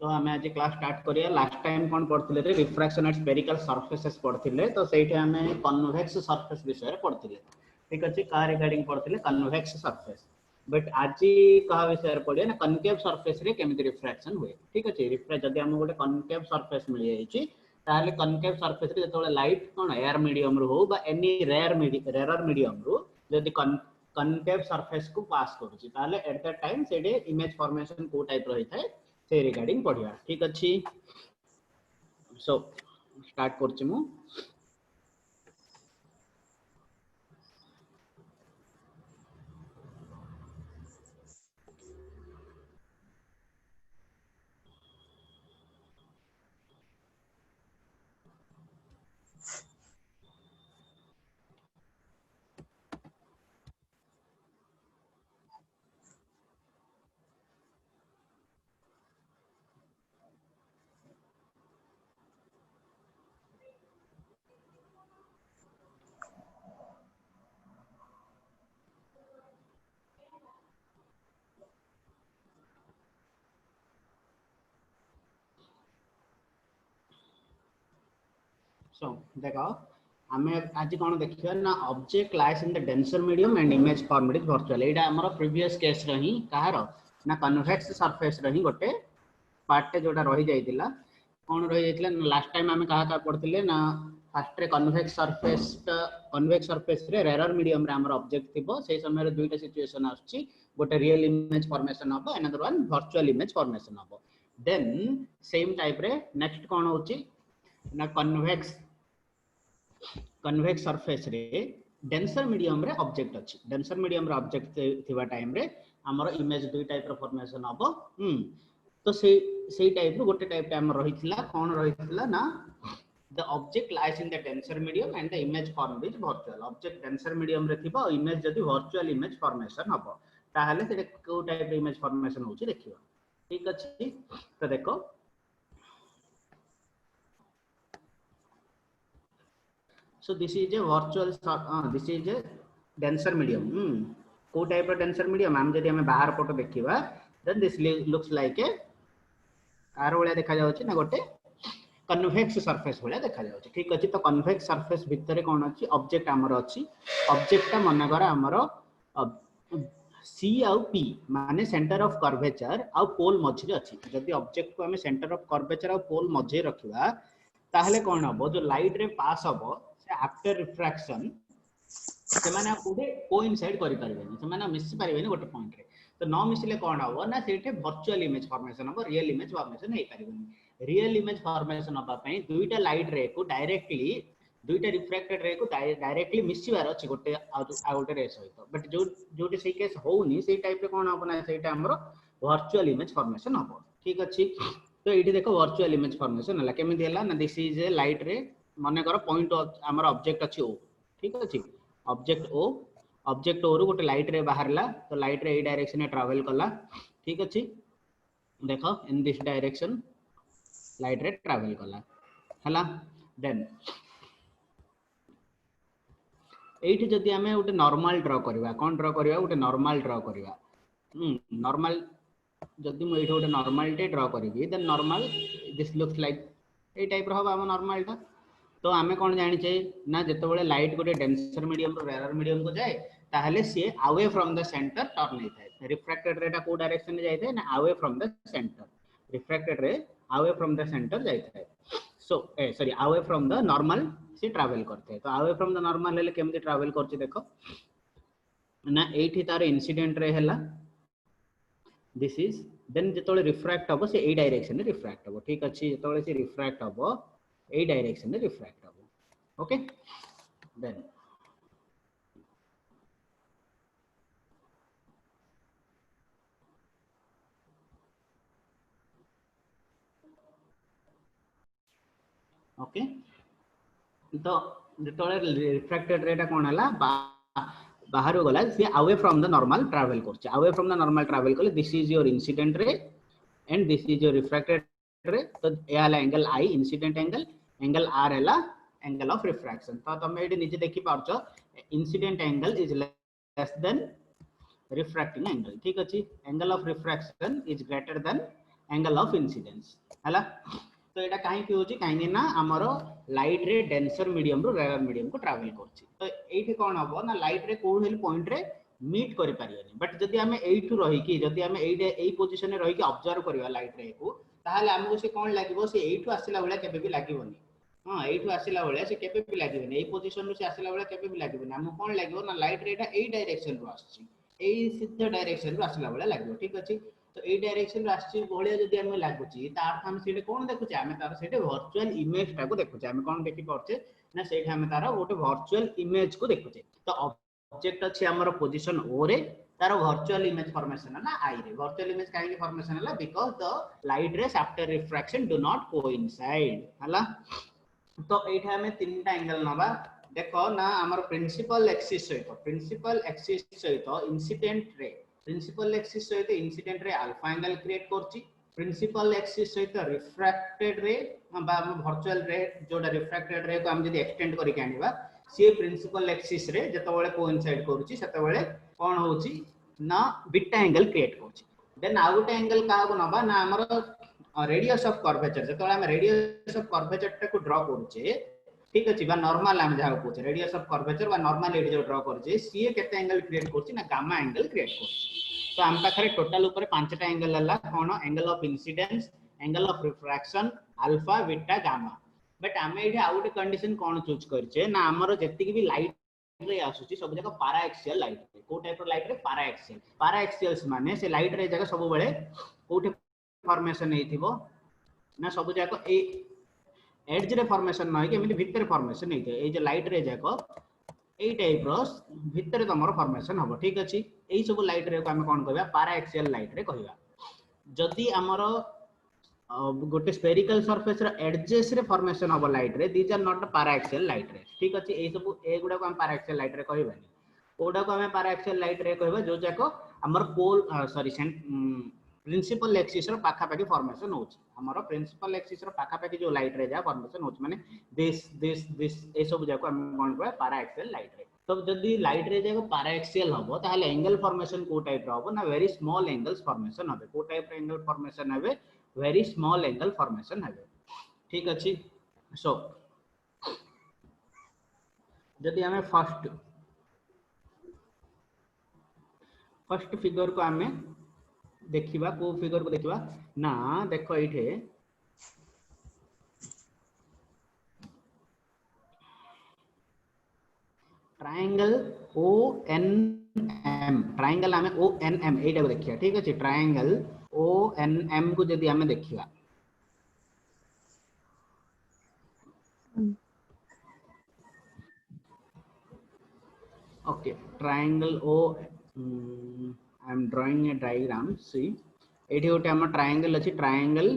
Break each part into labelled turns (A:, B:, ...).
A: तो आम आज क्लास स्टार्ट करिया। लास्ट टाइम कौन पढ़ते रे रिफ्रैक्शन एट स्फेरिकल सरफेसेस पढ़ते, तो सेठी आम कन्वेक्स सरफेस विषय पढ़ते। ठीक अच्छे क्या रिगार्डिंग पढ़ते कन्वेक्स सरफेस, बट आज क्या विषय पढ़िए ना कनकेव सरफेस रे केमिति रिफ्रैक्शन हुए। ठीक अच्छे रिफ्रैक्ट जब आम गोटे कनकेव सरफेस मिल जाए ताहले कनकेव सरफेस रे जतले लाइट कोन एयर मीडियम रो हो बा एनी रेयर मीडियम रो जदि कनकेव सरफेस को पास करूची ताहले एट दैट टाइम सेडे इमेज फॉर्मेशन को टाइप रही थाए से रिगार्डिंग पढ़िया। ठीक अच्छी सो स्टार्ट करछि मु। सो देखो आम आज कौन देखिए ना object lies in the denser medium and image format is virtual. एटा हमर प्रीवियस केस रही कहार ना कन्वेक्स सरफेस रही गोटे पार्ट जोटा रही जाइतिला कौन रही जाइतिला लास्ट टाइम आम कहा पढ़ते ना फास्ट रे कन्वेक्स सरफेस रे रेयर मीडियम रे हमर ऑब्जेक्ट थिबो से समय रे दुईटा सिचुएशन आछि गोटे रियल इमेज फॉर्मेशन हबो another one virtual image formation हबो। देन सेम टाइप रे नेक्स्ट कौन होछि ना कन्वेक्स सरफेस रे डेंसर मीडियम रे ऑब्जेक्ट अछि। डेंसर मीडियम रे ऑब्जेक्ट थिबा टाइम रे हमर इमेज दुई टाइप रो फॉर्मेशन हबो। तो से टाइप रो गोटे टाइप हमर रहितला कोन रहितला ना the object lies in the denser medium and the image formed is virtual। object denser medium रे थिबा इमेज जदी virtual image formation हबो ताहले से को टाइप रो इमेज फॉर्मेशन होछि देखियो। ठीक अछि तो देखो so this is a virtual this is a denser medium। को टाइप रो denser medium हम जदी हमें बाहर फोटो देखिबा then this looks like a R वाला देखा जाउछि ना गोटे कन्वेक्स सरफेस वाला देखा जाउछि। ठीक अछि तो कन्वेक्स सरफेस भितरे कोन अछि ऑब्जेक्ट हमर अछि ऑब्जेक्ट ता मन कर हमर सी आउ पी माने सेंटर ऑफ कर्वेचर आउ पोल मझी अछि। जदी ऑब्जेक्ट को हमें सेंटर ऑफ कर्वेचर आउ पोल मझी रखिबा ताहले कोन हबो जो लाइट रे पास हबो से आफ्टर रिफ्रैक्शन से माने पूरे कोइंसाइड करि परिबेनी से माने मिसि परिबेनी गोटे पॉइंट रे तो न मिसले कोन हबो ना सेठे वर्चुअल इमेज फॉर्मेशन हबो रियल इमेज फॉर्मेशन हे परिबेनी। रियल इमेज फॉर्मेशन हबा पई दुईटा लाइट रे को डायरेक्टली दुईटा रिफ्रैक्टेड रे को डायरेक्टली मिसिबार अछि गोटे आ गोटे रे सहित बट जोटी से केस होउनी से टाइप रे कोन हबो ना सेटा हमरो वर्चुअल इमेज फॉर्मेशन हबो। ठीक अछि तो एठी देखो वर्चुअल इमेज फॉर्मेशन हला केमिति हला ना दिस इज ए लाइट रे माने कर पॉइंट हमर ऑब्जेक्ट अछि ओ। ठीक अछि ऑब्जेक्ट ओ रु गोटे लाइट रे बाहरला तो लाइट रे ए डायरेक्शन में ट्रैवल कला। ठीक अछि देखो इन दिस डायरेक्शन लाइट रे ट्रैवल कला हला। देन एठी जदी हमें गोटे नॉर्मल ड्रा करबा कोन ड्रा करबा गोटे नॉर्मल ड्रा करबा नॉर्मल जदी मु एठी गोटे नॉर्मल टे ड्रा करबी then normal this looks like a type रो हबा हम नॉर्मल टा। तो आमे कोन जानि छै ना जते बेले लाइट गोटे डेंसर मीडियम रो रेयर मीडियम को जाए ताहले सी away from the centre turn नै थाए। रिफ्रैक्टेड रे टा को डायरेक्शन में जाय थाए ना away from the centre refracted रे अवे फ्रॉम द सेंटर जाय थाए। So sorry away from the normal से ट्रैवल करते तो अवे फ्रॉम द नॉर्मल ले केमति ट्रैवल करछि देखो ना एठी तार इंसिडेंट रे हला दिस इज देन जतोले रिफ्रैक्ट हबो से ए डायरेक्शन में रिफ्रैक्ट हबो। ठीक अछि जतोले से रिफ्रैक्ट हबो ए डायरेक्शन में रिफ्रैक्ट हबो। ओके देन ओके तो जतोले रिफ्रैक्टेड रेटा कोन हला बाहर गला से away from the normal travel करछ away from the normal travel कले this is your incident ray and this is your refracted ray. तो ए हला angle I incident angle R हला एंगल ऑफ रिफ्रैक्शन। तो तुम एठी नीचे देखि पारछो incident angle is less than refracting angle. ठीक अछि angle of refraction is greater than angle of incidence हला। तो एटा काहे कि होची काहे ना हमरो लाइट रे डेंसर मीडियम रो रेयर मीडियम को ट्रैवल करची। तो एठी कोन हबो ना लाइट रे कोन हेल पॉइंट रे मीट करि पारियानी, बट जदि हमें एठू रही कि जदि हमें एई पोजीशन रे रही कि ऑब्जर्व करबा लाइट रे को, ताहाले हमको से कोन लागिवो से एठू आसिला बेला केबे भी लागिवोनी। हां एठू आसिला बेला से केबे भी लागिवोनी, एई पोजीशन रो से आसिला बेला केबे भी लागिवोनी। हमको कोन लागिवो ना लाइट रे एटा एई डायरेक्शन रो आछी, एई सीधा डायरेक्शन रो आसिला बेला लागिवो। ठीक अछि, तो एई डायरेक्शन रो आछी भलिया जदि हमें लागुची ता अर्थ हम सेटे कोन देखुचे, हमें तार सेटे वर्चुअल इमेज टा को देखुचे। हमें कोन देखि परचे ना सेटे हमें तार गोटे वर्चुअल इमेज को देखुचे। तो ऑब्जेक्ट अछि हमर पोजीशन ओ रे, तार वर्चुअल इमेज फॉर्मेशन ना आई रे। वर्चुअल इमेज काहे फॉर्मेशन हला because the light rays after refraction do not coincide हला। तो एठा हमें तीनटा एंगल नबा। देखो ना हमर प्रिंसिपल एक्सिस सहित इंसिडेंट रे, प्रिंसिपल एक्सिस सहित incident ray alpha angle create करची। प्रिंसिपल एक्सिस सहित रिफ्रैक्टेड रे बा वर्चुअल रे जोडा रिफ्रैक्टेड रे को हम जदी एक्सटेंड करि के आनिबा, सी प्रिंसिपल एक्सिस रे जतबेले कोइंसाइड करूची सेतबेले कोन होची ना बीटा एंगल क्रिएट करची। देन आ गोटे एंगल का को नबा ना हमर रेडियस ऑफ कर्वेचर, जतबेले हम रेडियस ऑफ कर्वेचर टा को ड्रा करूचे, ठीक अछि बा नॉर्मल हम जहा पूछे रेडियस ऑफ कर्वेचर बा नॉर्मल एडी जो ड्रा करजे, सी केते एंगल क्रिएट करची ना गामा एंगल क्रिएट करची। तो हम पाखरे टोटल ऊपर पांचटा एंगल हला कोन angle of incidence, angle of refraction, alpha, beta, gamma. But हमें एठी आ गोटे कंडीशन कोन चूज करचे ना हमर जति भी लाइट रे आसुची सब जगह पारा एक्सियल लाइट रे, को टाइप रो लाइट रे पारा एक्सियल्स माने से लाइट रे जगह सब बेले कोठे फॉर्मेशन हेथिबो ना सब जगह ए एज रे फॉर्मेशन न कि एमिति भितर फॉर्मेशन हेथे। ए जे लाइट रे जाको एई टाइप रो भितर तमरो फॉर्मेशन हबो। ठीक अछि, एई सब लाइट रे को हम कोन कहबा पारा एक्सियल लाइट रे कहबा। जदि हमरो गोटे स्फेरिकल सरफेस रो एजेस रे फॉर्मेशन हबो light ray, these are not paraxial light ray. ठीक अछि, एई सब ए गुडा को हम पारा एक्सियल लाइट रे कहबानी। ओडा को हम पारा एक्सियल लाइट रे कहबा जो जाको हमर पोल सॉरी प्रिंसिपल एक्सिस रो पाखा पाखी फॉर्मेशन होची। हमर प्रिंसिपल एक्सिस रो पाखा पाखी जो लाइट रे जा फॉर्मेशन होची माने दिस ए सब जाको हम कोन कहबा पारा एक्सियल लाइट रे। तो जदि लाइट रे जाको पारा एक्सियल हबो ताले एंगल फॉर्मेशन को टाइप रो हबो ना वेरी स्मॉल एंगल्स फॉर्मेशन हबे। को टाइप रो एंगल फॉर्मेशन हबे, वेरी स्मॉल एंगल फॉर्मेशन हबे। ठीक अछि, सो जदि हमें फर्स्ट फिगर को हमें देखिबा, को फिगर को देखिबा ना देखो एठे ट्रायंगल ONM, ट्रायंगल हमें ONM एटा को देखिया। ठीक अछि, ट्रायंगल ONM को जदि हमें देखिबा, okay triangle O, I am drawing a diagram. See एठी गोटे हम ट्रायंगल अछि, triangle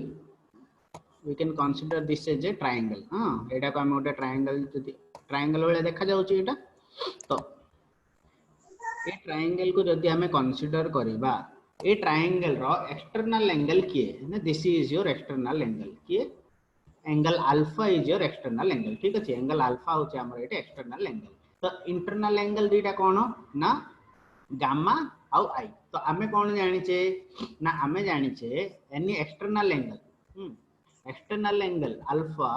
A: we can consider this as a triangle। हां एटा को हम गोटे ट्रायंगल जदि ट्रायंगल वाला देखा जाउची एटा, तो ए ट्रायंगल को जदि हमें कंसीडर करिबा, ए ट्रायंगल रो एक्सटर्नल एंगल किए ना, this is your external angle किए, angle alpha is your external angle. ठीक अछि, एंगल अल्फा होचे हमर एटा एक्सटर्नल एंगल। तो इंटरनल एंगल दीटा कोन ना गामा आउ आई। तो हमें कोन जानिचे ना हमें जानिचे any external angle, external angle alpha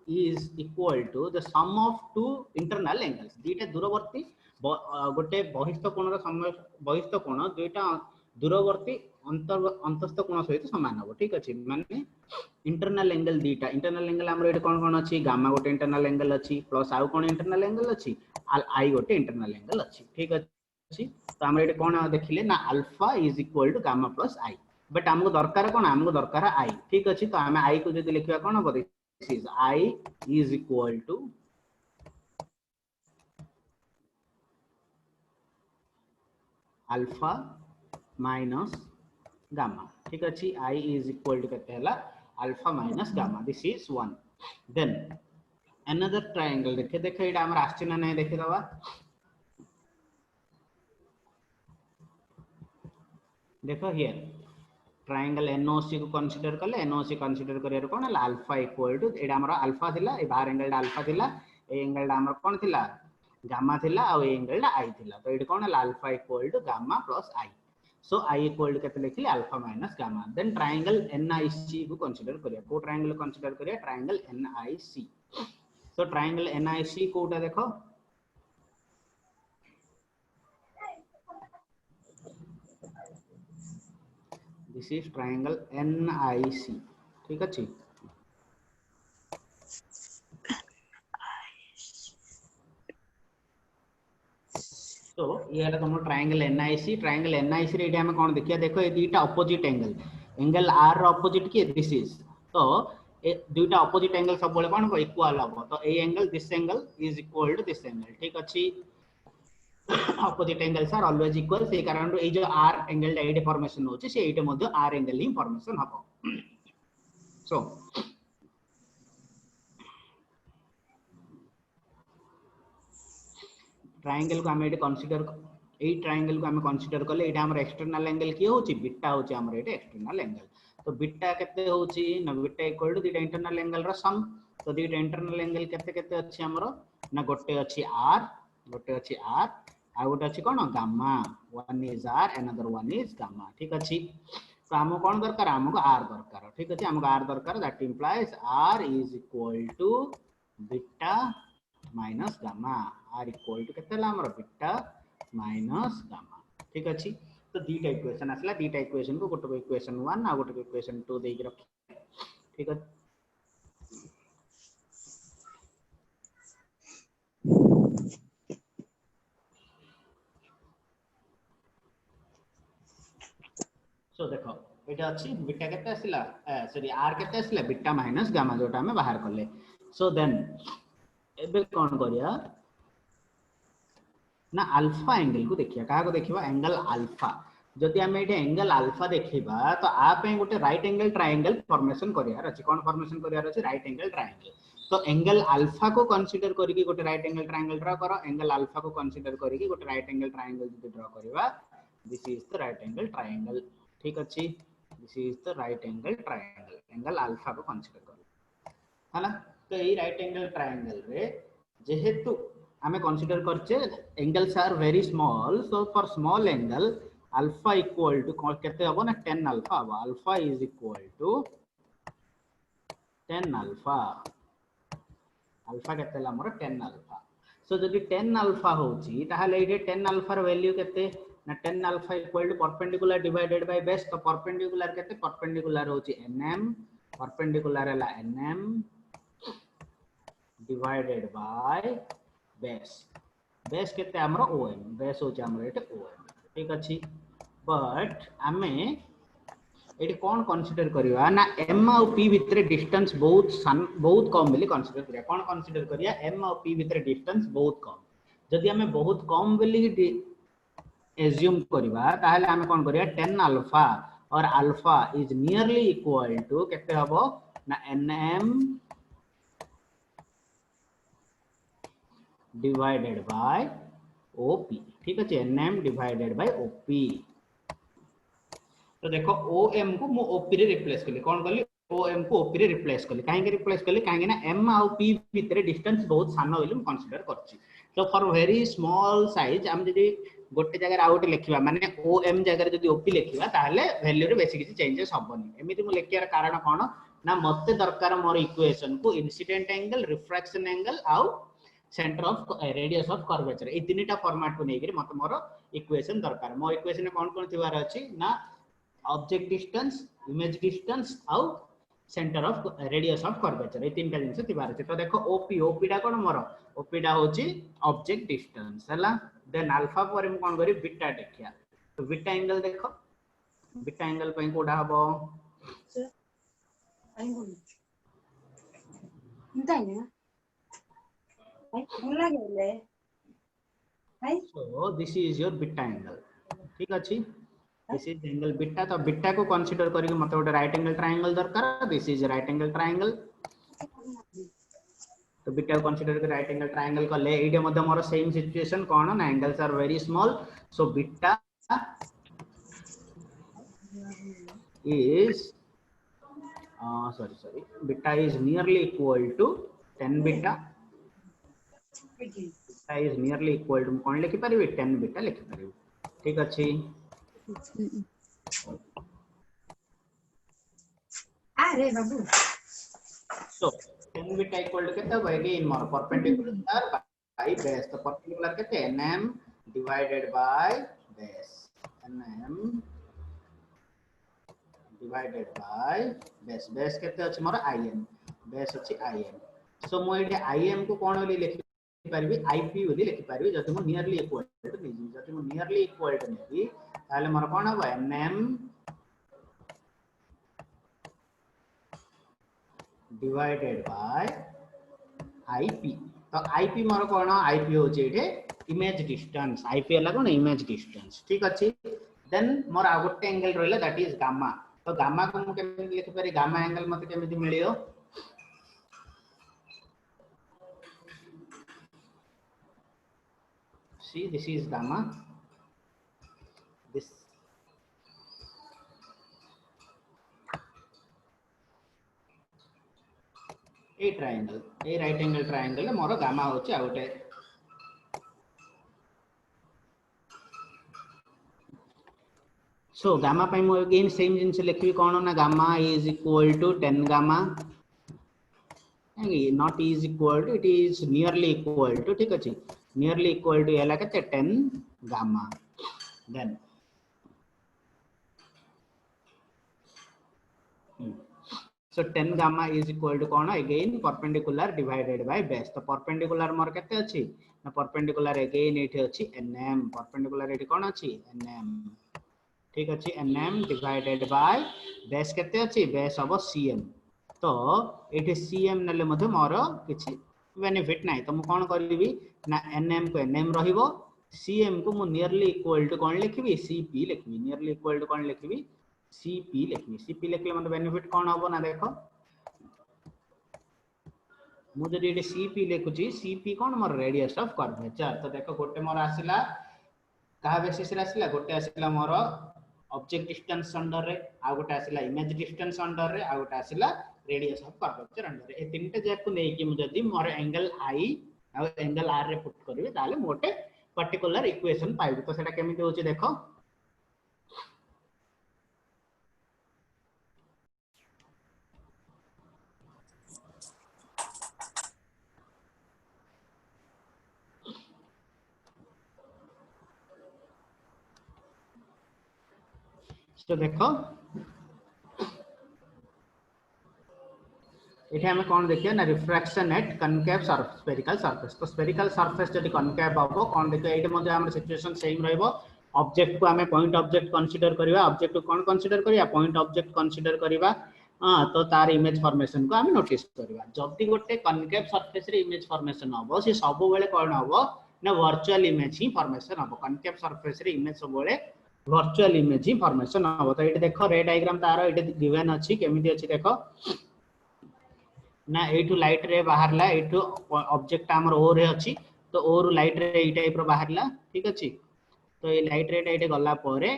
A: is equal to the sum of two internal angles। Theta दूरवर्ती गोटे बहिस्थ कोण रो बहिस्थ कोण दुईटा दूरवर्ती अंतस्थ कोण सहित समान हो। ठीक अछि, माने इंटरनल एंगल दीटा, इंटरनल एंगल हमर एटा कोन कोन अछि, गामा गोटे इंटरनल एंगल अछि, प्लस आउ कोन इंटरनल एंगल अछि, आई गोटे इंटरनल एंगल अछि। ठीक अछि, तो हमर एटा कोन देखिले ना alpha is equal to gamma plus I. But हमको दरकार कोन, हमको दरकार आई। ठीक अछि, तो हमें आई को जदि लिखिबा कोन हो, this is I is equal to alpha minus gamma. ठीक अछि, आई इज इक्वल टू केते हला alpha minus gamma, this is 1। Then another triangle देखे एटा हमर आछि ना नै देखि दबा। देखो हियर ट्रायंगल एनओसी को कंसीडर करले, एनओसी कंसीडर करियर कोन हला अल्फा इक्वल टू एटा हमर अल्फा थिला, ए बाहर एंगल अल्फा थिला, ए एंगल हमर कोन थिला गामा थिला, आ ए एंगल आई थिला। तो एटा कोन हला alpha equal to gamma plus I. So I equal to केते लिखली alpha minus gamma then triangle NIC को कंसीडर करिया को ट्रायंगल कंसीडर करिया triangle NIC so triangle NIC कोटा देखो दिस इज ट्रायंगल एनआईसी ठीक अछि तो ये है तुम ट्रायंगल एनआईसी रे एटा हम कोन देखिया देखो ए दुईटा ऑपोजिट एंगल आर रो ऑपोजिट की दिस इज तो ए दुईटा ऑपोजिट एंगल सब बोले कोन इक्वल हबो तो ए angle this angle is equal to this angle ठीक अछि opposite angles are always equal से कारण रो ए जो आर एंगल एडे फॉर्मेशन होची से एटे मध्ये आर एंगल ही फॉर्मेशन हबो सो ट्रायंगल को हमें कंसीडर ए ट्रायंगल को हमें कंसीडर करले एटा हमर एक्सटर्नल एंगल की होची बीटा होची हमर एटा एक्सटर्नल एंगल तो बीटा केते होची ना beta equal to the internal angle रो सम तो द इंटरनल एंगल केते केते अछि हमरो ना गोटे अछि आर आ गोटे अछि कोन gamma one is R another one is gamma ठीक अछि तो हमको कोन दरकार हमको आर दरकार ठीक अछि हमको आर दरकार that implies R is equal to beta minus gamma R equal to केते ला हमर बीटा माइनस गामा ठीक अछि तो दीटा इक्वेशन आसला दीटा इक्वेशन को गोटे इक्वेशन 1 आ गोटे इक्वेशन 2 देई रख ठीक अछि सो देखो एटा अछि बीटा केते आसला सॉरी आर केते आसला बीटा माइनस गामा जोटा हमें बाहर करले सो देन एबे कोन करिया ना अल्फा एंगल को देखिया का को देखिबा एंगल अल्फा जदि हम एटे एंगल अल्फा देखिबा तो आ पे गोटे राइट एंगल ट्रायंगल फॉर्मेशन करियार अछि कोन फॉर्मेशन करियार अछि राइट एंगल ट्रायंगल तो एंगल अल्फा को कंसीडर करके गोटे राइट एंगल ट्रायंगल ड्रा करो एंगल अल्फा को कंसीडर करके गोटे राइट एंगल ट्रायंगल जदि ड्रा करबा this is the right angle triangle ठीक अछि this is the right angle triangle angle alpha को कंसीडर करो हला तो ए राइट एंगल ट्रायंगल रे जेहेतु हमें कंसीडर करछे angles are very small so for small angle alpha equal to केते हबो ना 10 अल्फा हबो alpha is equal to 10 alpha alpha केते ला हमर 10 अल्फा सो जदि 10 अल्फा होची ताहाले एटे 10 अल्फा र वैल्यू केते ना 10 alpha equal to perpendicular divided by base तो परपेंडिकुलर केते परपेंडिकुलर होची nm परपेंडिकुलर हला nm divided by base base केते हमरो om बेस होची हमरो एटे om ठीक अछि बट हमें एटी कोन कंसीडर करिया ना m और p भितरे डिस्टेंस बहुत कम बेली कंसीडर करिया कोन कंसीडर करिया m और p भितरे डिस्टेंस बहुत कम जदि हमें बहुत कम बेली एज्यूम करिवा ताहले हमें कोन करिया 10 अल्फा और alpha is nearly equal to केते हबो ना nm डिवाइडेड बाय op ठीक अछि nm डिवाइडेड बाय op तो देखो OM को मु OP रे रिप्लेस करली कोन करली OM को OP रे रिप्लेस करली काहे के रिप्लेस करली काहे ना M और P भितरे डिस्टेंस बहुत सानो होइलु कंसीडर करछि तो फॉर वेरी स्मॉल साइज हम जदी गोटे जगह आउट लिखिबा माने OM जगह जदी OP लिखिबा ताहले वैल्यू रे बेसी किछि चेंजेस हबनी एमिति मु लिखियार कारण कोन ना मते दरकार मोर इक्वेशन को इंसिडेंट एंगल रिफ्रैक्शन एंगल आउ centre of radius of curvature ए तीनटा फॉर्मेट को नेगिर मते मोर इक्वेशन दरकार मो इक्वेशन कोन कोन थिबार अछि ना ऑब्जेक्ट डिस्टेंस इमेज डिस्टेंस आउ centre of radius of curvature ए तीनटा जिंस थिबार छै तो देखो ओपी ओपी डा कोन मोर ओपी डा होची ऑब्जेक्ट डिस्टेंस हला देन अल्फा पर हम कोन करी बीटा देखिया तो बीटा एंगल देखो बीटा एंगल पई कोडा हबो आई बोल इंताइना आई बोला गेले आई so this is your beta angle ठीक अछि दिस इज एंगल बीटा तो बीटा को कंसीडर करके मतलब गोटे राइट एंगल ट्रायंगल दरकार this is right angle triangle तो बीटा को कंसीडर कर राइट एंगल ट्रायंगल को ले एडे मध्ये मोर सेम सिचुएशन कोन ना angles are very small so beta is beta is nearly equal to 10 beta beta is nearly equal to कौन लिखि परिबे 10 beta लिखि परिबे ठीक अछि
B: अरे बाबू
A: So tan beta equal to कितना होगा again more perpendicular by base, तो perpendicular कितने nm divided by base, nm divided by base, base कितने अच्छी मोर im, base अच्छी im, so मैं इधे im को कौन वाली लिखी पारबी ip वाली लिखी पारबी जब तुम nearly equal to नहीं जब तुम nearly equal to नहीं ताले मोर कौन होगा nm divided by IP, तो IP मोर कौन IP होचे इठे इमेज डिस्टेंस, IP हला कोन इमेज डिस्टेंस, ठीक अछि। देन मोर आ गोटे एंगल रहला दैट इज गामा, तो गामा को हम केमे लिख पारे, गामा एंगल मते केमिति मिलियो, see this is gamma, this a triangle, a right angle triangle more gamma होचे आ गोटे, so gamma पाई मो अगेन सेम जिंस लिखबी कोन ना gamma is equal to 10 gamma, not is equal to, it is nearly equal to, ठीक अछि, nearly equal to हला केते 10 gamma, then so 10 gamma is equal to कौन again perpendicular divided by base, तो perpendicular मोर केते अछि ना perpendicular again एठी अछि nm, perpendicular एठी कौन अछि nm, ठीक अछि, nm divided by base केते अछि, base अब cm, तो एठी cm नले मध्ये मोर किछि बेनिफिट नाही, तो मु कोन करबी ना nm को nm रहिबो, cm को मु नियरली इक्वल टू कोन लिखबी cp लिखबी, नियरली इक्वल टू कोन लिखबी cp लिखबी, cp लिखले मतलब बेनिफिट कोन हबो ना देखो, मु जदि एठी cp लिखुची, cp cone more radius of curvature, तो देखो गोटे मोर आसिला कहा बेसिस रे आसिला, गोटे आसिला मोर ऑब्जेक्ट डिस्टेंस अंडर रे, आ गोटे आसिला इमेज डिस्टेंस अंडर रे, आ गोटे आसिला रेडियस ऑफ कर्वेचर अंडर रे, ए तीनटे जाक नै कि मु जदि मोर एंगल i आ एंगल r रे पुट करबी ताले मोटे पर्टिकुलर इक्वेशन पाइबी, तो सेटा केमिति होची देखो, तो देखो एठी हमें कोन देखियो ना refraction at concave spherical surface, तो स्फेरिकल सरफेस जदि कनकेव हबो कोन देखियो एठी मध्ये हमर सिचुएशन सेम रहइबो, ऑब्जेक्ट को हमें पॉइंट ऑब्जेक्ट कंसीडर करिवा, ऑब्जेक्ट को कोन कंसीडर करिया पॉइंट ऑब्जेक्ट कंसीडर करिवा, हां तो तार इमेज फॉर्मेशन को हमें नोटिस करिवा, जदि गोटे कनकेव सरफेस रे इमेज फॉर्मेशन हबो से सब बेले कोन हबो ना वर्चुअल इमेज ही फॉर्मेशन हबो, कनकेव सरफेस रे इमेज सब बेले वर्चुअल इमेज ही फॉर्मेशन हबो, तो एठी देखो रे डायग्राम तार एठी गिवन अछि केमिति अछि देखो ना एठू लाइट रे बाहरला, एठू ऑब्जेक्ट हमर ओ रे अछि, तो ओ रु लाइट रे ए टाइप रो बाहरला, ठीक अछि, तो ये लाइट रे एठे गला परे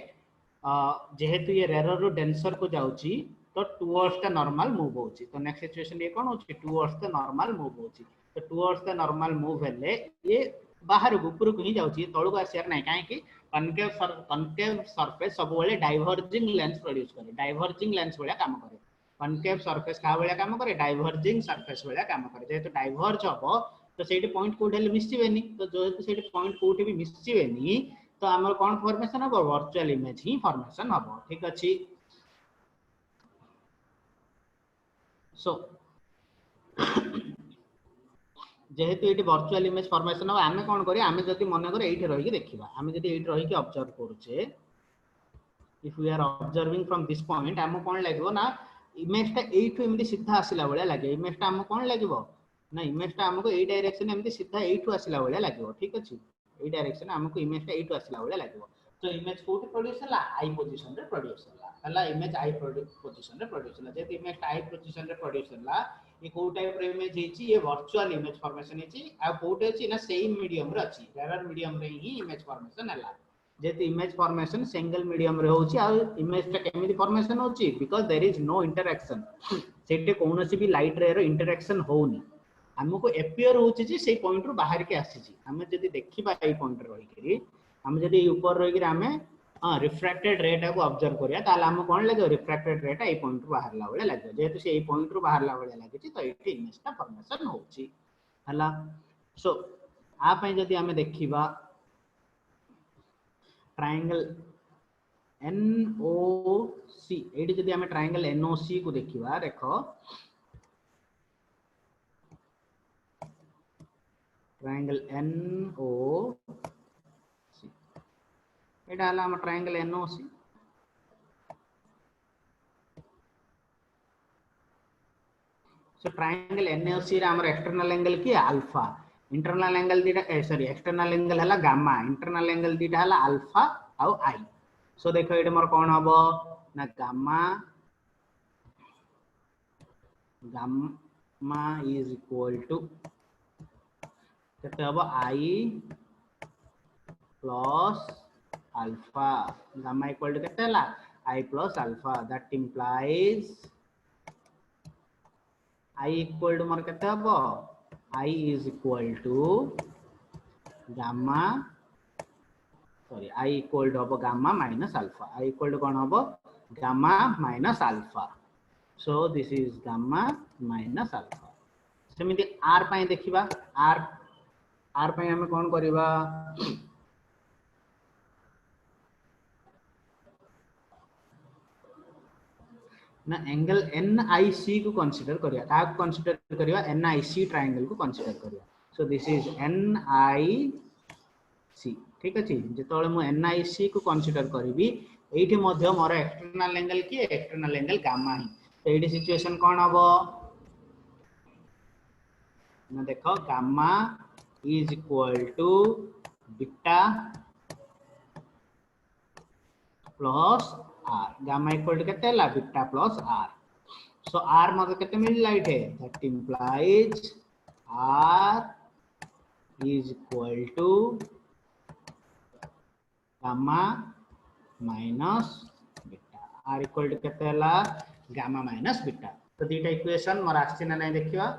A: जेहेतु ये रेरर रो डेंसर को जाउची, तो टुवर्ड्स द नॉर्मल मूव होची, तो नेक्स्ट सिचुएशन ये कोन होची टुवर्ड्स द नॉर्मल मूव होची, तो टुवर्ड्स द नॉर्मल मूव हेले ये बाहर ऊपर को ही जाउची, तळु को आसियार नाही, काहे कि कनकेव सरफेस सब बेले डाइवर्जिंग लेंस प्रोड्यूस करे, डाइवर्जिंग लेंस बेला काम करे, कनकेव सरफेस का बेला काम करे डाइवर्जिंग सरफेस बेला काम करे, जेहेतु डाइवर्ज हबो तो सेठी पॉइंट कोठे ले मिसिबेनी, तो जेहेतु सेठी पॉइंट कोठे भी मिसिबेनी तो हमर कोन फॉर्मेशन हबो वर्चुअल इमेज ही फॉर्मेशन हबो, ठीक अछि। सो जेहेतु एठी वर्चुअल इमेज फॉर्मेशन हबो, आमे कोन करी, आमे जदि मन करे एठी रहि के देखिबा, आमे जदि एठी रहि के ऑब्जर्व करूचे, if we are observing from this point हमको कोन लागबो ना इमेज टा एठू एमदी सीधा आसिला बेला लागे, इमेज टा हमको कोन लागबो ना इमेज टा हमको ए डायरेक्शन एमदी सीधा एठू आसिला बेला लागबो, ठीक अछि, ए डायरेक्शन हमको इमेज टा एठू आसिला बेला लागबो, तो इमेज कोठी प्रोड्यूस हला आई पोजीशन रे प्रोड्यूस हला इमेज आई पोजीशन रे प्रोड्यूस हला, जे इमेज आई पोजीशन रे प्रोड्यूस हला ये को टाइप रे इमेज हेची, ये वर्चुअल इमेज फॉर्मेशन हेची, आ कोठे अछि ना सेम मीडियम रे अछि, रेरर मीडियम रे ही इमेज फॉर्मेशन हला, जेते इमेज फॉर्मेशन सिंगल मीडियम रे होची, आ इमेज टा केमिति फॉर्मेशन होची because there is no interaction, सेटे कोनोसी भी लाइट रे रो इंटरैक्शन होउनी, हमको एपियर होची जे से पॉइंट रो बाहर के आसी छी, हम जदी देखिबा ए पॉइंट रे रहि करी, हम जदी ऊपर रहि करी हमें हाँ रिफ्रैक्टेड रे टाको ऑब्जर्व करिया ताले हम कोन लागो रिफ्रैक्टेड रे टा ए पॉइंट रु बाहरला बेले लागो जेहेतु से ए पॉइंट रु बाहरला बेले लागिछि तो एठी इमेज टा फॉर्मेशन होछि हला सो आ पय जदी हमें देखिबा ट्रायंगल NOC एठी जदी हमें ट्रायंगल NOC को देखिबा देखो ट्रायंगल NOC एटा हला हम triangle NOC so triangle NOC रे हमर एक्सटर्नल एंगल की alpha internal angle theta sorry external angle हला गामा इंटरनल एंगल दीटा हला अल्फा आउ आई सो देखो एटे मोर कोन हबो ना गामा इज इक्वल टू केते हबो I plus alpha gamma equal to केते हला I plus alpha that implies I equal to मोर केते हबो I is equal to gamma sorry I equal to हबो gamma minus alpha I equal to कोन हबो gamma minus alpha so this is gamma minus alpha सेमिति r पय देखिबा r पय हम कोन करिबा ना एंगल NIC को कंसीडर करिया का कंसीडर करिया NIC ट्रायंगल को कंसीडर करिया सो दिस इज NIC ठीक अछि जेतोले मु NIC को कंसीडर करबी एठी मध्ये मोर एक्सटर्नल एंगल की एक्सटर्नल एंगल गामा ही तो एठी सिचुएशन कोन हबो ना देखो gamma is equal to beta plus r gamma equal to केते ला beta plus r so r मतलब केते मिलला इथे that implies r is equal to gamma minus beta r equal to केते ला gamma minus बीटा तो दीटा इक्वेशन मोर आछि ना नै देखिबा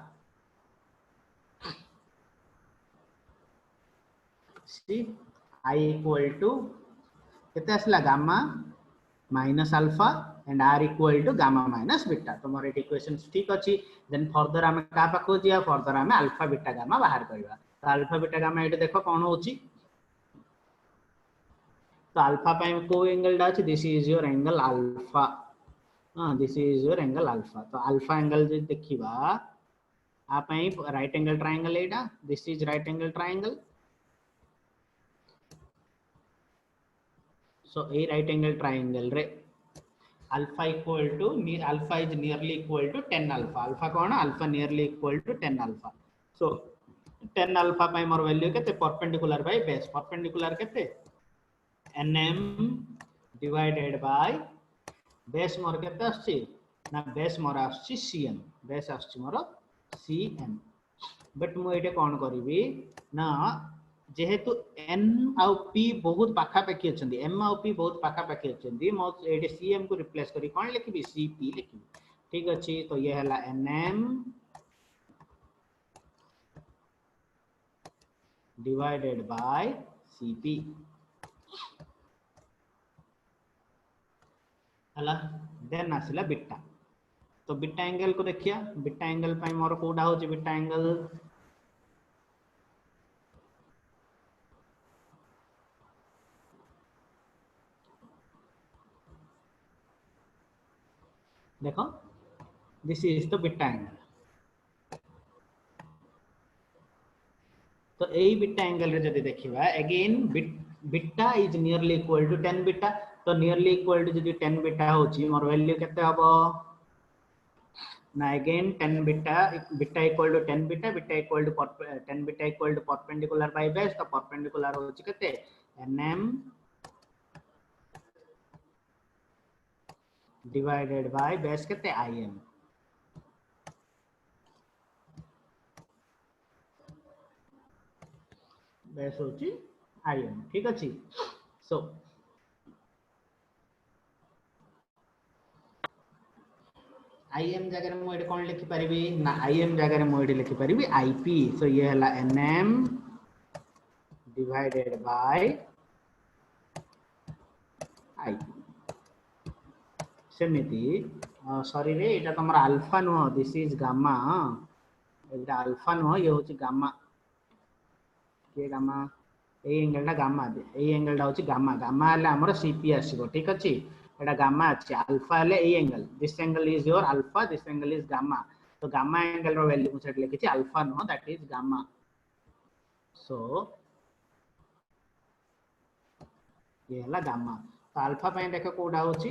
A: see I equal to केते आसला gamma minus alpha and r equal to gamma minus beta तो मोर एटी इक्वेशंस ठीक अछि देन फर्दर हम का पाखो जिया फर्दर हम अल्फा बीटा गामा बाहर करबा तो अल्फा बीटा गामा एटी देखो कोन होची तो अल्फा पय को एंगल डा अछि this is your angle alpha हां this is your angle alpha तो अल्फा एंगल जे देखिबा आ पय राइट एंगल ट्रायंगल एटा this is right angle triangle so a right angle triangle रे alpha equal to alpha is nearly equal to 10 alpha alpha कौन alpha nearly equal to 10 alpha so 10 alpha pi more value केते perpendicular by base perpendicular केते nm divided by base मोर केते आछि ना base मोर आछि cm base आछि मोर cm but मु एटे कोन करबी ना जेहेतु n आउ p बहुत पाखा पाखी अछंदी m आउ p बहुत पाखा पाखी अछंदी मो एटे cm को रिप्लेस करी कोन लिखबी cp लिखबी ठीक अछि तो ये हला nm डिवाइडेड बाय cp हला देन आसिला बीटा तो बीटा एंगल को देखिया बीटा एंगल पय मोर कोडा होची बीटा एंगल देखो this is the beta angle तो एई बीटा एंगल रे जदी देखिबा again beta is nearly equal to 10 beta तो नियरली इक्वल टू जदी 10 बीटा होची मोर वैल्यू केते हबो ना again 10 beta beta equal to 10 beta beta equal to 10 beta equal to perpendicular by base तो परपेंडिकुलर होची केते nm डिवाइडेड बाय बेस केते im बेस होची im ठीक अछि सो im जगह मु एटे कोन लिखि परिबी ना im जगह मु एटे लिखि परिबी ip सो ये हला nm डिवाइडेड बाय सेमिति सॉरी रे एटा तमर alpha no this is gamma एटा अल्फा नो ये होची गामा के गामा ए एंगल टा गामा ए एंगल टा होची गामा गामा हले हमर सीपी आसीबो ठीक अछि एटा गामा अछि अल्फा हले ए angle this angle is your alpha this angle is gamma तो गामा एंगल रो वैल्यू को सेट लिखि alpha no that is gamma so ये हला गामा तो अल्फा पय देखो कोडा होची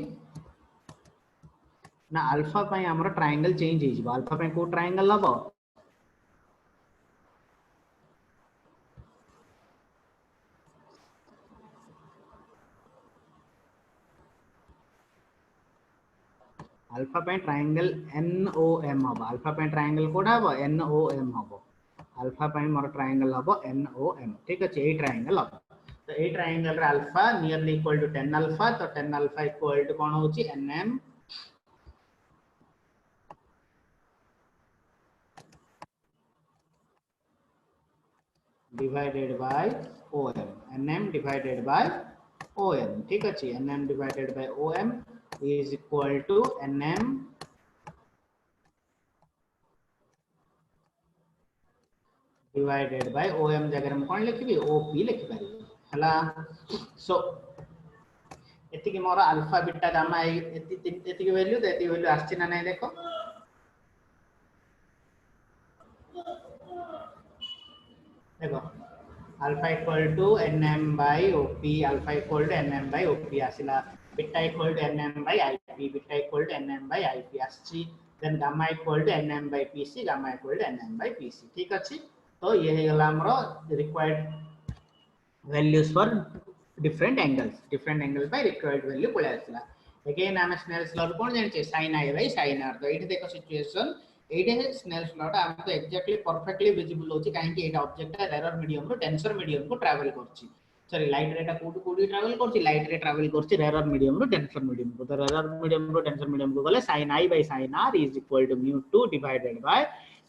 A: ना अल्फा पय हमर ट्रायंगल चेंज हे जिवो अल्फा पय को ट्रायंगल हबो अल्फा पे ट्रायंगल NOM हम अल्फा पे ट्रायंगल कोड हम NOM हम अल्फा पे मोर ट्रायंगल हम NOM ठीक अछि ए ट्रायंगल हम तो ए ट्रायंगल रे alpha nearly equal to 10 alpha तो 10 अल्फा इक्वल टू कोन होची NM divided by OM NM divided by OM ठीक अछि NM divided by OM is equal to NM divided by OM जगह हम कोन लिखबी OP लिख पारी हला सो एति कि मोर अल्फा बीटा गामा एति की वैल्यू तो एति वैल्यू आछि ना नै देखो देखो alpha equal to NM by OP alpha equal to NM by OP आसिला beta equal to NM by IP beta equal to NM by IP आछि then gamma equal to NM by PC gamma equal to NM by PC ठीक अछि तो ये हे गला हमरो required values for different angles by required value पळे आसिला again हम Snell's law कोन जानि छै sin i by sin r तो एठी देखो सिचुएशन एठी स्नेल्स लॉ टा हम तो एग्जैक्टली परफेक्टली विजिबल होची काहे कि एटा ऑब्जेक्ट एरर मीडियम रो टेंसर मीडियम को ट्रैवल करची सॉरी लाइट रे एटा कोडी ट्रैवल करची लाइट रे ट्रैवल करची एरर मीडियम रो टेंसर मीडियम को तो एरर मीडियम रो टेंसर मीडियम को गले sin i by sin r is equal to mu2 divided by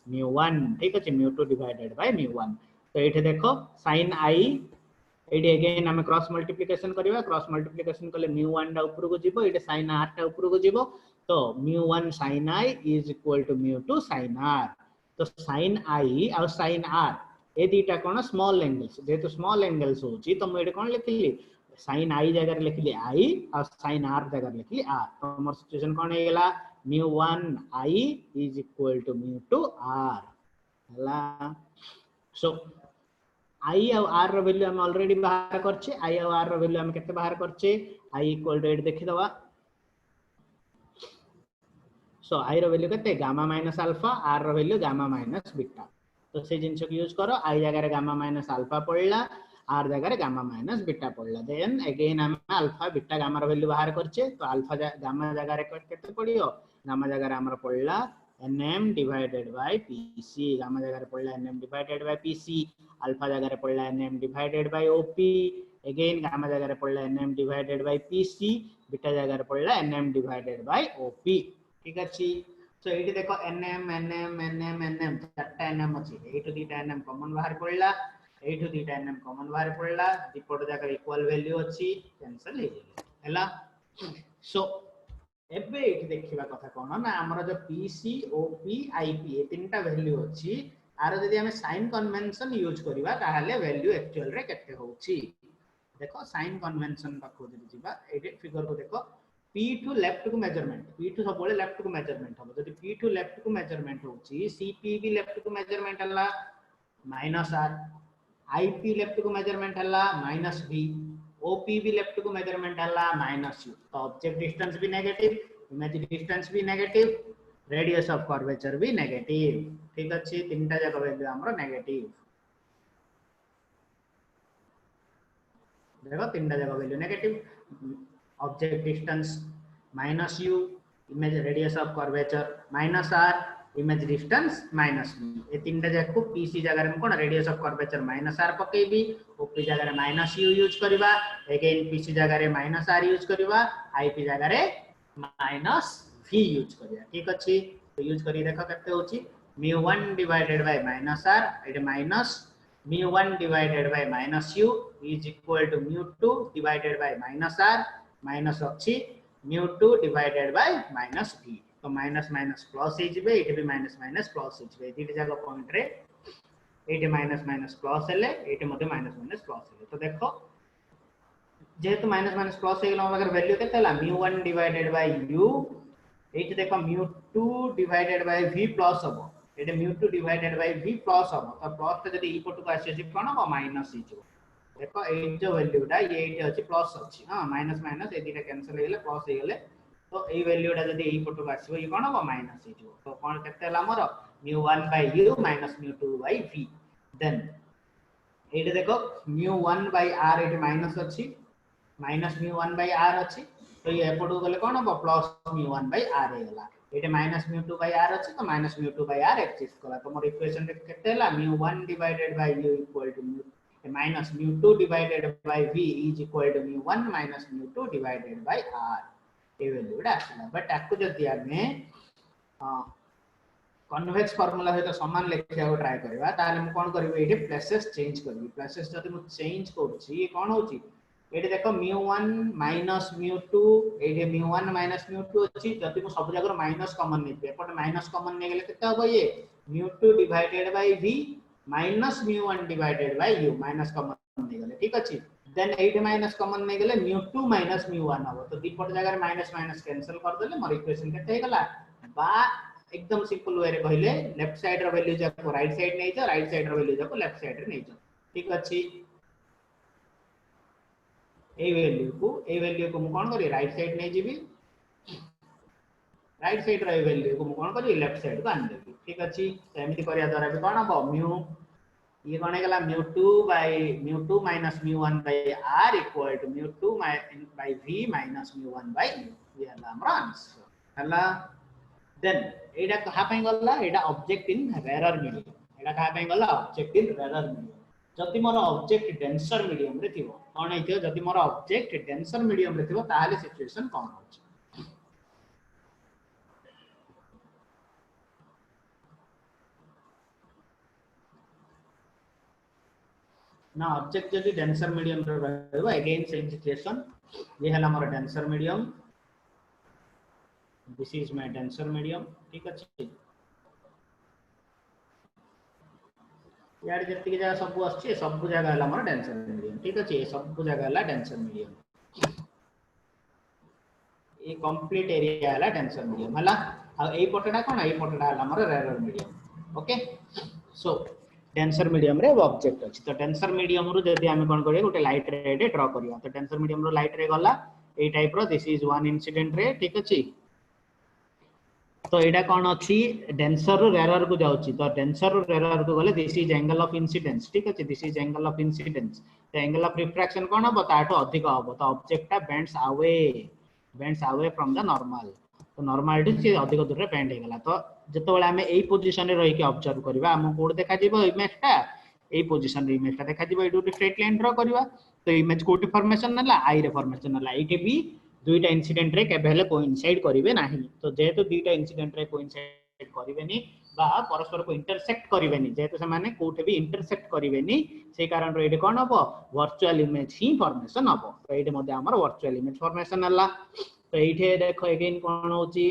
A: mu1 ठीक अछि mu2 divided by mu1 तो एठी देखो sin i एडी अगेन हम क्रॉस मल्टीप्लिकेशन करिवा क्रॉस मल्टीप्लिकेशन कले mu1 टा ऊपर को जीवो एडी sin r टा ऊपर को जीवो तो mu1 sin i is equal to mu2 sin r तो sin i और sin r ए दीटा कोन स्मॉल एंगल्स जेतु स्मॉल एंगल्स होची तो मैं एडी कोन लिखली sin i जगह लिखली i और sin r जगह लिखली r तो हमर सिचुएशन कोन हे गेला mu1 i is equal to mu2 r हला सो i और r रो वैल्यू हम ऑलरेडी बाहर करछे i और r रो वैल्यू हम केते बाहर करछे i इक्वल टू 8 देखि दवा सो i रो वैल्यू केते गामा माइनस अल्फा r रो वैल्यू गामा माइनस बीटा तो से जिंस को यूज करो i जगह रे गामा माइनस अल्फा पड़ला r जगह रे गामा माइनस बीटा पड़ला देन अगेन हम अल्फा बीटा गामा रो वैल्यू बाहर करछे तो अल्फा गामा जगह रे केते पड़ियो गामा जगह रे हमर पड़ला NM divided by PC gamma जगह रे पड़ला NM divided by PC alpha जगह रे पड़ला NM divided by OP again gamma जगह रे पड़ला NM divided by PC beta जगह रे पड़ला NM divided by OP ठीक अछि सो एठी देखो NM NM NM NM चारटा NM अछि एठो दीटा NM कॉमन बाहर पड़ला एठो दीटा NM कॉमन बाहर पड़ला दिपट जगह इक्वल वैल्यू अछि कैंसिल हे गेला सो एबे एठी देखिबा कथा कोन ना हमर जो PC OP IP ए तीनटा वैल्यू अछि आरो जदि हम साइन कन्वेंशन यूज करिबा ताहाले वैल्यू एक्चुअल रे केते होछि देखो साइन कन्वेंशन पाखो जदि जिबा एडी फिगर को देखो P टू लेफ्ट को मेजरमेंट P टू सब बोले लेफ्ट को मेजरमेंट हो जदि P टू लेफ्ट को मेजरमेंट होछि CP भी लेफ्ट को मेजरमेंट हला माइनस r IP लेफ्ट को मेजरमेंट हला माइनस v OP भी लेफ्ट को मेजरमेंट हला माइनस u तो ऑब्जेक्ट डिस्टेंस भी नेगेटिव इमेज डिस्टेंस भी नेगेटिव रेडियस ऑफ कर्वेचर भी नेगेटिव ठीक अछि तीनटा जगह वैल्यू हमरो नेगेटिव देखो तीनटा जगह value negative object distance minus u image radius of curvature minus r image distance minus v ए तीनटा जगह को PC जगह रे कोन radius of curvature minus r पकेबी OP जगह रे माइनस u यूज करबा अगेन PC जगह रे माइनस r यूज करबा IP जगह रे माइनस v यूज करिया ठीक अछि तो यूज करी देखो केते होची mu1 divided by minus r Ete minus mu1 divided by minus u is equal to mu2 divided by minus r minus अच्छी μ2 डिवाइडेड बाय -v तो माइनस माइनस प्लस हे जिवे एठी भी माइनस माइनस प्लस हे जिवे दीटी जागा point रे एठी minus minus plus हेले एठी मध्ये माइनस माइनस प्लस हेले तो देखो जेहेतु माइनस माइनस प्लस हे गेला अगर वैल्यू केते हला μ1 डिवाइडेड बाय u एठी देखो μ2 डिवाइडेड बाय v प्लस हबो एठी μ2 डिवाइडेड बाय v प्लस हबो तो प्लस तो जदी ई पटु को आसी जे कोन हबो माइनस हे जिवो देखो ए जो वैल्यूटा ये अच्छी प्लस अच्छी हाँ माइनस माइनस ये दुटा कैंसिल हो प्लस हो गले तो ये वैल्यूटा जब यही पटक आसो ये कौन हम माइनस हो तो कौन के आमर μ1 by u minus μ2 by v then ये देखो μ1 बाय r ये माइनस अच्छी माइनस μ1 बाय r अच्छी तो ये एपटू गले कौन हम प्लस μ1 बाय r होगा ये माइनस μ2 बाय r अच्छी तो माइनस μ2 बाय r एक्सिस्ट कला तो मोर इक्वेशन केते हला μ1 divided by u equal to minus μ2 divided by v is equal to μ1 minus μ2 divided by r ये वैल्यू आसला बट आपको जदि आमे कन्वेक्स फार्मूला सहित समान लिखिया ट्राई करबा ताले हम कोन करबे एठी प्लेसेस चेंज करबी प्लेसेस जदि हम चेंज करछि ये कोन होछि एठी देखो μ1 minus μ2 एठी μ1 minus μ2 अछि जदि हम सब जगह माइनस कॉमन नेबे एपट माइनस कॉमन ने गेले केते होबो ये μ2 divided by v minus μ1 divided by u minus common नहीं गले ठीक अछि देन 8 माइनस कॉमन नहीं गले μ2 माइनस μ1 हो तो दीपट जगह रे माइनस माइनस कैंसिल कर देले मोर इक्वेशन केते हे गला बा एकदम सिंपल वे रे कहले लेफ्ट साइड रो वैल्यू जाको राइट साइड नै जा राइट साइड रो वैल्यू जाको लेफ्ट साइड रे नै जा ठीक अछि ए वैल्यू को मु कोन करी राइट साइड नै जीबी राइट साइड रो वैल्यू को मु कोन करी लेफ्ट साइड को आन देबी ठीक अछि एमिति करिया द्वारा भी कोन हो म्यू ये कोन गेला μ2 minus μ1 by r equal to μ2 by v minus μ1 by u ये हला हमरा आंसर हला देन एडा कहा पय गल्ला एडा ऑब्जेक्ट इन रेरर मीडियम एडा कहा पय गल्ला ऑब्जेक्ट इन रेरर मीडियम जति मोर ऑब्जेक्ट डेंसर मीडियम रे थिबो कोन हेतियो जति मोर ऑब्जेक्ट डेंसर मीडियम रे थिबो ताले सिचुएशन कोन होछ ना ऑब्जेक्ट जदि डेंसर मीडियम रे रहबो अगेन सेम सिचुएशन ये हला मोर denser medium this is my denser medium ठीक अछि यार जति के जगह सब आछे सब जगह हला मोर डेंसर मीडियम ठीक अछि सब जगह हला डेंसर मीडियम ये कंप्लीट एरिया हला डेंसर मीडियम हला आ एई पटडा कोन एई पटडा हला मोर rarer medium okay so denser medium रे ऑब्जेक्ट अछि तो डेंसर मीडियम रु जदि हम कोन करिया गोटे लाइट रे ड्रा करिया तो डेंसर मीडियम रो लाइट रे गला ए टाइप रो this is one incident ray ठीक अछि तो एडा कोन अछि डेंसर रु रेरर को जाउछि तो डेंसर रु रेरर को गले this is angle of incidence ठीक अछि this is angle of incidence तो एंगल ऑफ रिफ्रैक्शन कोन हो ताटो अधिक हो तो ऑब्जेक्ट टा bends away from the normal तो नॉर्मलिटी से अधिक दूर रे बेंड हे गला तो जतो बेले हमें एई पोजीशन रे रहि के ऑब्जर्व करबा हम कोड देखा जिवो इमेज टा एई पोजीशन रे इमेज टा देखा जिवो एडू स्ट्रेट लाइन ड्रा करबा तो इमेज कोटी फॉर्मेशन नला आई रे फॉर्मेशन नला एटे भी दुईटा इंसिडेंट रे केबे हेले कोइंसाइड करिवे नाही तो जेहेतु दुईटा इंसिडेंट रे कोइंसाइड करिवेनी बा परस्पर को इंटरसेक्ट करिवेनी जेहेतु से माने कोठे भी इंटरसेक्ट करिवेनी से कारण रो एटे कोन हबो वर्चुअल इमेज ही फॉर्मेशन हबो तो एटे मध्ये हमर वर्चुअल इमेज फॉर्मेशन हला तो एठे देखो अगेन कोन होची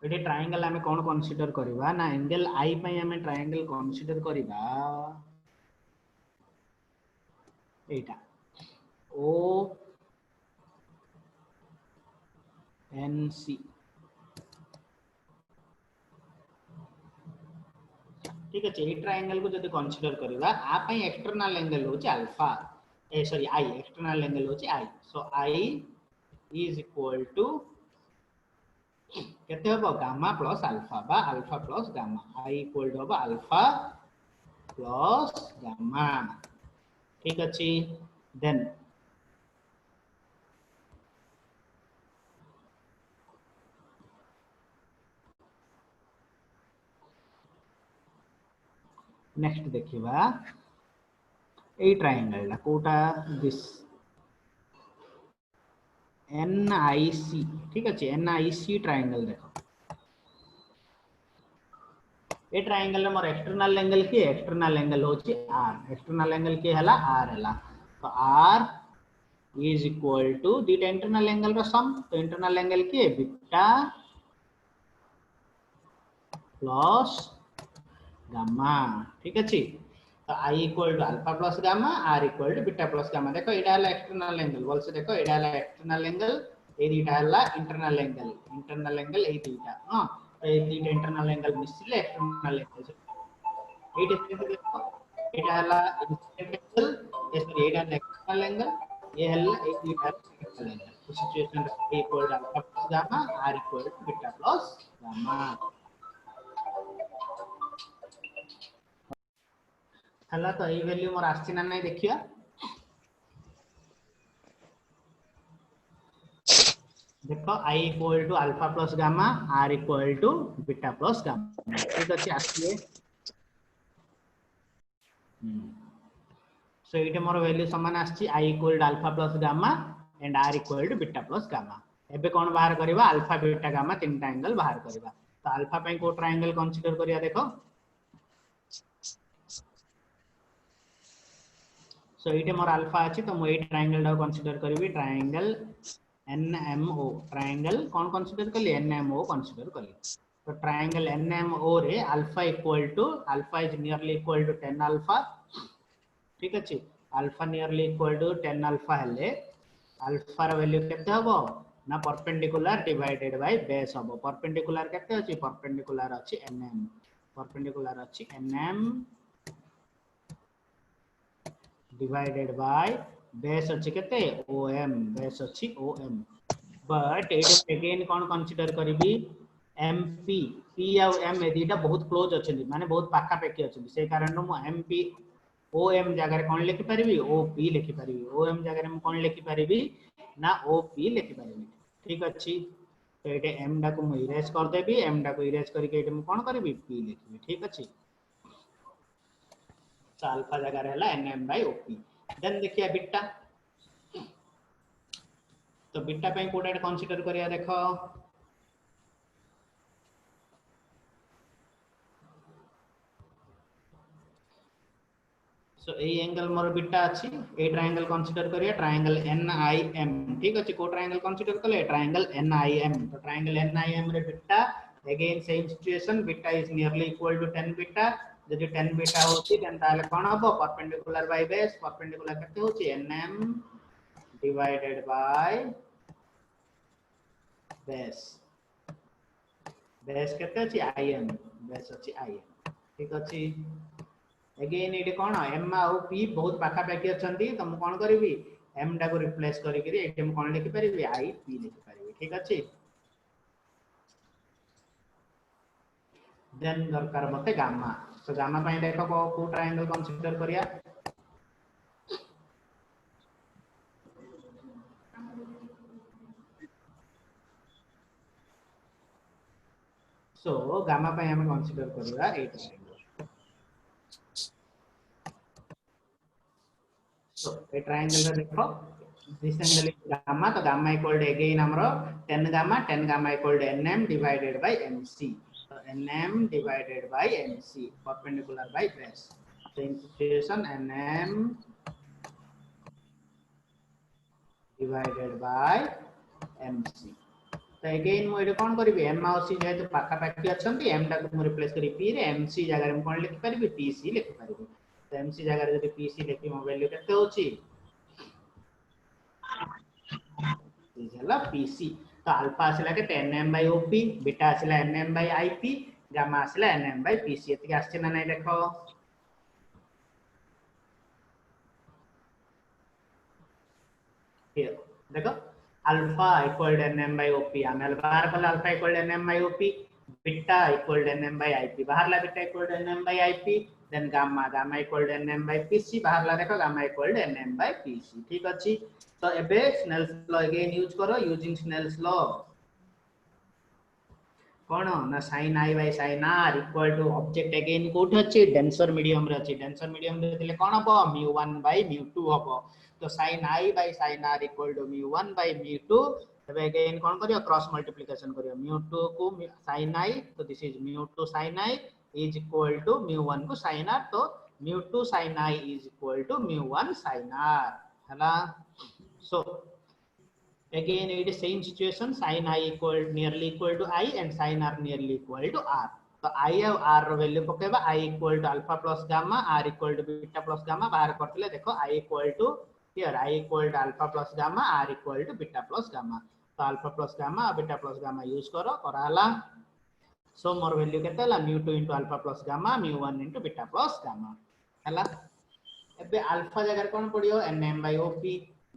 A: एठे ट्रायंगल हमें कोन कंसीडर करबा ना एंगल आई पय हमें ट्रायंगल कंसीडर करबा एटा ओ एन सी ठीक है ए ट्रायंगल को जदि कंसीडर करबा आ पय एक्सटर्नल एंगल होची अल्फा ए सॉरी आई एक्सटर्नल एंगल होची I so I is equal to केते हो गामा प्लस अल्फा बा alpha plus gamma I equal to alpha plus gamma ठीक अछि देन नेक्स्ट देखिबा ए ट्रायंगल ला कोटा दिस एनआईसी ठीक अछि एनआईसी ट्रायंगल देखो ए ट्रायंगल मोर एक्सटर्नल एंगल होची आर एक्सटर्नल एंगल के हला आर हला तो r is equal to दीटा internal angle रो सम तो इंटरनल एंगल के बीटा प्लस गामा ठीक अछि तो I equal to alpha plus gamma r equal to beta plus gamma देखो एटा हला एक्सटर्नल एंगल बोल से देखो एटा हला एक्सटर्नल एंगल ए दीटा हला इंटरनल एंगल ए दीटा हां तो ए दीटा इंटरनल एंगल मिसिले एक्सटर्नल एंगल एटा से देखो एटा हला इंसिडेंट एंगल ए सॉरी एटा हला एक्सटर्नल एंगल ये हला ए दीटा इंटरनल एंगल तो situation A equal to alpha plus gamma r equal to beta plus gamma हला तो ए वैल्यू मोर आछि ना नै देखिया देखो I equal to alpha plus gamma r equal to beta plus gamma ठीक अछि आछिए सो एटे मोर वैल्यू समान आछि I equal to alpha plus gamma and r equal to beta plus gamma एबे कोन बाहर करबा अल्फा बीटा गामा तीनटा एंगल बाहर करबा तो अल्फा पई को ट्रायंगल कंसीडर करिया देखो सो एटे मोर अल्फा अछि तो मो ए ट्रायंगल डा कंसीडर करबी ट्रायंगल NMO ट्रायंगल कौन कंसीडर कली NMO कंसीडर कली तो ट्रायंगल NMO रे alpha equal to alpha is nearly equal to 10 alpha ठीक अछि alpha nearly equal to 10 alpha हेले अल्फा रा वैल्यू केते हबो ना परपेंडिकुलर डिवाइडेड बाय बेस हबो परपेंडिकुलर केते अछि परपेंडिकुलर अछि NM परपेंडिकुलर अछि NM divided by base अच्छी केते OM base अच्छी OM but it again कौन consider करीबी MP P या M ए दीटा बहुत क्लोज अछि माने बहुत पाखा पेकी अछि से कारण मु MP OM जगह रे कौन लिखि परिबी OP लिखि परिबी OM जगह रे मु कौन लिखि परिबी ना OP लिखि परिबी ठीक अछि तो एटे M डा को मु इरेज कर देबी M डा को इरेज करके एटे मु कौन करबी P लिखबी ठीक अछि तो अल्फा जगह रहला NM by OP देन देखिए बीटा तो बीटा पे कोडा कंसीडर करिया देखो सो ए एंगल मोर बीटा अछि ए ट्रायंगल कंसीडर करिया ट्रायंगल NIM ठीक अछि को ट्रायंगल कंसीडर कले ट्रायंगल NIM तो ट्रायंगल NIM रे beta again same situation beta is nearly equal to 10 beta जदि 10 बीटा होची देन ताले कोन हबो परपेंडिकुलर बाय बेस परपेंडिकुलर केते होची NM divided by base base केते अछि IM base अछि IM ठीक अछि अगेन एटे कोन M और P बहुत पाखा पाखी अछंती त मु कोन करबी M डा को रिप्लेस करी करी एटे मु कोन लिखि परिबी I P लिखि परिबी ठीक अछि देन दरकार मते गामा तो गामा पई देखो को ट्रायंगल कंसीडर करिया सो गामा पई हम कंसीडर करिया ए ट्रायंगल सो ए ट्रायंगल रे देखो दिस एंगल इज गामा तो गामा इक्वल टू अगेन हमरो 10 gamma equal to NM divided by MC so NM divided by MC perpendicular by base so in situation NM divided by MC तो again मु एटे कोन करबी M और C जेतु पाखा पाखी अछंती M टा को रिप्लेस करी P रे MC जगह रे कोन लिखि परिबी PC लिखि परिबी तो MC जगह रे जदि PC लिखि मो वैल्यू केते होची इजला PC तो अल्फा आसिला के 10M by OP बीटा आसिला NM by IP गामा आसिला NM by PC एति आछि ना नै देखो here देखो alpha equal to NM by OP आमे बाहर कला alpha equal to NM by OP beta equal to NM by IP बाहर ला beta equal to NM by IP then gamma equal to NM by PC बाहर ला देखो gamma equal to NM by PC ठीक अछि तो एबे Snell's law again use करो यूजिंग स्नेल्स लॉ कोन ना sin I by sin R equal to object again कोठ अछि डेंसर मीडियम रे अछि डेंसर मीडियम रे देले कोन हबो mu1 by mu2 हबो तो sin I by sin R equal to mu1 by mu2 तबे अगेन कोन करियो क्रॉस मल्टीप्लिकेशन करियो mu2 को sin I तो this is mu2 sin I is equal to mu1 को sin R तो mu2 sin I is equal to mu1 sin R हला so again it is same situation sin I equal nearly equal to I and sin R nearly equal to R तो I और R रो value पकेबा I equal to alpha plus gamma R equal to beta plus gamma बाहर करथिले देखो I equal to here I equal to alpha plus gamma R equal to beta plus gamma तो alpha plus gamma और beta plus gamma use करो कराला सो मोर value केते हला mu2 into alpha plus gamma mu1 into beta plus gamma हला एबे alpha जगह कोन पडियो nm by op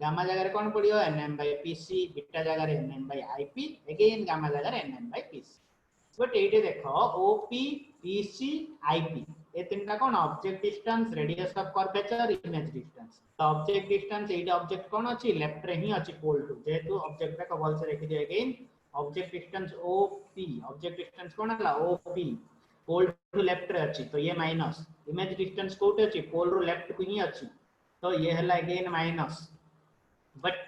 A: गामा जगह कोन पडियो nm by pc बीटा जगह nm by ip again gamma जगह nm by pc बट एटे देखो op pc ip ए तीनटा कोन object distance radius of curvature image distance तो ऑब्जेक्ट डिस्टेंस एटा ऑब्जेक्ट कोन अछि लेफ्ट रे ही अछि पोल टू जेतु ऑब्जेक्ट रे कबल से लिखि दिए again object distance op object distance कोन हला op पोल टू लेफ्ट रे अछि तो ये माइनस इमेज डिस्टेंस कोटे अछि पोल रो लेफ्ट को ही अछि तो ये हला again minus but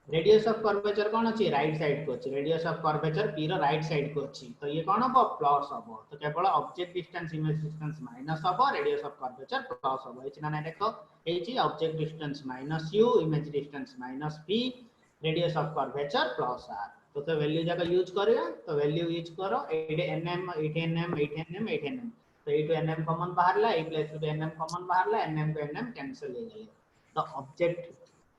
A: radius of curvature कोन अछि राइट साइड को अछि रेडियस ऑफ कर्वेचर p रो राइट साइड को अछि तो ये कोन हो प्लस हो तो केवल object distance image distance minus हो रेडियस ऑफ कर्वेचर प्लस हो एछि ना देखो एछि object distance minus u image distance minus p radius of curvature plus r तो वैल्यू जाका यूज करिया तो वैल्यू यूज करो 8nm 8nm 8nm 8nm तो 8 to nm कॉमन बाहरला 8 प्लस टू nm कॉमन बाहरला nm को nm कैंसिल हो गले तो ऑब्जेक्ट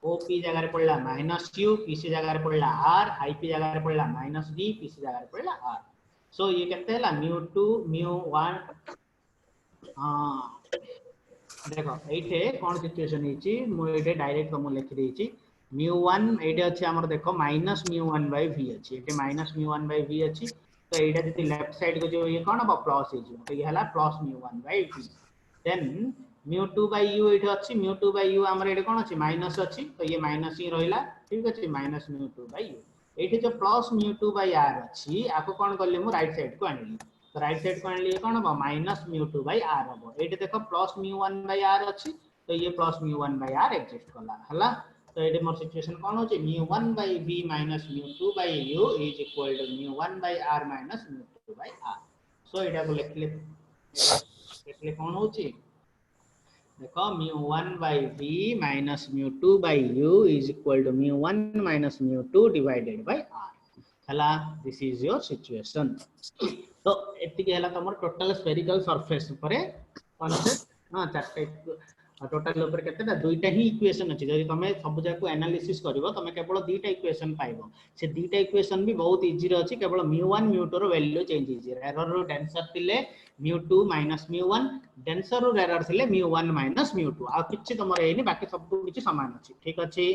A: OP जगह रे पड़ला -u PC जगह रे पड़ला r IP जगह रे पड़ला -d PC जगह रे पड़ला r सो ये केते हला mu2 mu1 देखो एठे कोन सिचुएशन हिची मु एठे डायरेक्ट हम लिखि देछि mu1 एठे अछि हमर देखो -mu1/v अछि एठे -mu1/v अछि तो एटा जति लेफ्ट साइड को जो ये कोन बा प्लस हिची तो ये हला +mu1/v देन mu2/u एठे अछि mu2/u हमर एठे कोन अछि माइनस अछि तो ये माइनस ही रहिला ठीक अछि -mu2/u एठे जो +mu2/r अछि आको कोन करले मु राइट साइड को आनिली तो राइट साइड को आनिली कोन बा -mu2/r हो एठे देखो +mu1/r अछि तो ये +mu1/r एडजस्ट करला हला तो एठे मोर सिचुएशन कोन होछि mu1/v mu2/u is equal to mu1/r mu2/r सो एटा को लिखले कोन होछि देखो mu1/v mu2/u is equal to mu1 mu2 divided by r हला दिस इज योर सिचुएशन तो एति के हला तमर टोटल स्फेरिकल सरफेस ऊपर कांसेप्ट हां चारटे टोटल ऊपर केतेटा दुईटा ही इक्वेशन अछि जदि तमे सब जाको एनालिसिस करिवो तमे केवल दुईटा इक्वेशन पाइबो से दुईटा इक्वेशन भी बहुत इजी रे अछि केवल mu1 mu2 रो वैल्यू चेंज हिजे एरर रो डेंसर थिले mu2 mu1 डेंसर रो एरर थिले mu1 mu2 आ किछि तमर एनी बाकी सब किछि समान अछि ठीक अछि